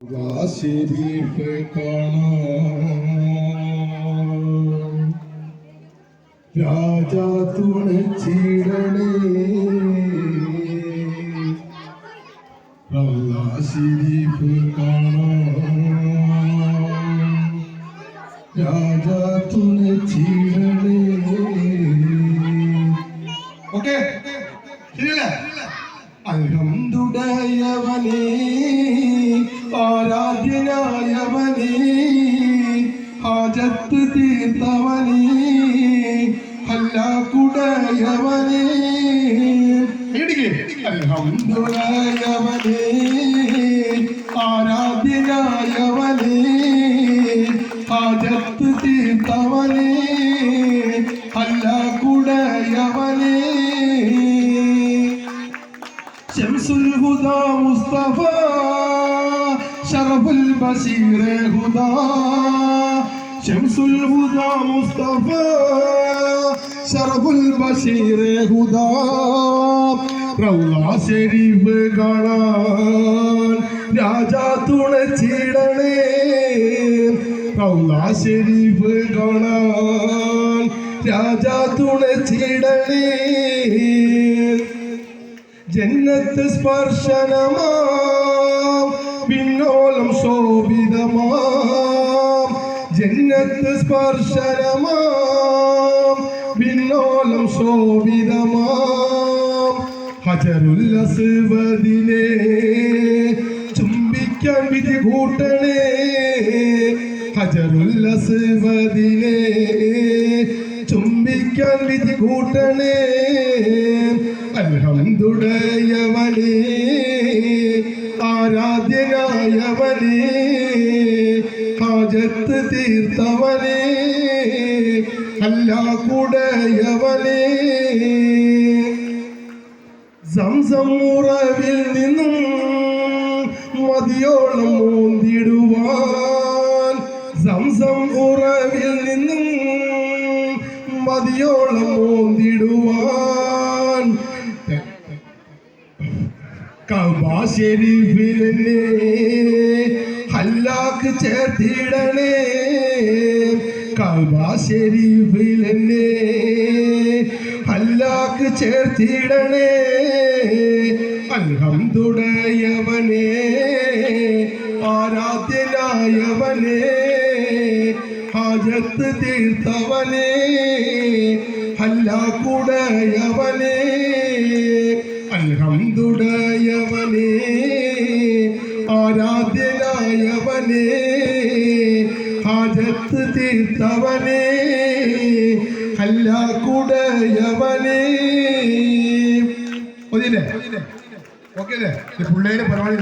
ശരീഫ് കാണാം രാജാ തുണച്ചിടണേ ശരീഫ് കാണാം രാജാ തുണച്ചിടണേ. ഓക്കെ ശരിയല്ലേ? അൽഹംദുലില്ലാഹവനേ ആരാധ്യനായവനേ ഹാജത്ത് തീർത്തവനേ ഹല്ലാക്കുടയവനേ. അൽഹംദുലില്ലാഹവനേ ആരാധ്യനായവനേ ഹാജത്ത് തീർത്തവനേ ഹല്ലാക്കുടയവനേ. ശംസുൽ ഹുദാ മുസ്തഫ ശറഫുൽ ബശീർ ഹുദാ ശംസുൽ ഹുദാ മുസ്തഫ ശറഫുൽ ബശീർ ഹുദാ റൗള ശരീഫ് കാണാൻ രാജാ തുണച്ചിടണേ. റൗള ശരീഫ് കാണാൻ രാജാ തുണച്ചിടണേ. ജന്നത്ത് സ്പർശനമാം പിന്നോളം ശോഭിതമാം ജന്നത്ത് സ്പർശനമാം പിന്നോളം ശോഭിതമാം ഹജറുൽ അസ്വദിനെ ചുംബിക്കാൻ വിധി കൂട്ടണേ. ഹജറുൽ അസ്വദിനെ ചുംബിക്കാൻ വിധി കൂട്ടണേ. അൽഹംദുലില്ലാഹവനേ ആരാധ്യനായവനേ ഹാജത്ത് തീർത്തവനേ ഹല്ലാക്കുടയവനേ. സംസം ഉറവിൽ നിന്നും മതിയോളം മോന്തിടുവാൻ സംസം ഉറവിൽ നിന്നും മതിയോളം മോന്തിടുവാൻ കഅബ ശരീഫിലെന്നെ ഹല്ലാക്ക് ചേർത്തിടണേ. കഅബ ശരീഫിലെന്നെ ഹല്ലാക്ക് ചേർത്തിടണേ. അൽഹംദുലില്ലാഹവനേ ആരാധ്യനായവനേ ഹാജത്ത് തീർത്തവനേ ഹല്ലാക്കുടയവനേ. അൽഹംദുലില്ലാഹവനേ ആരാധ്യനായവനേ ഹാജത്ത് തീർത്തവനേ ഹല്ലാക്കുടയവനേ. ഓക്കെ അല്ലേ? പിള്ളേര് പരിപാടി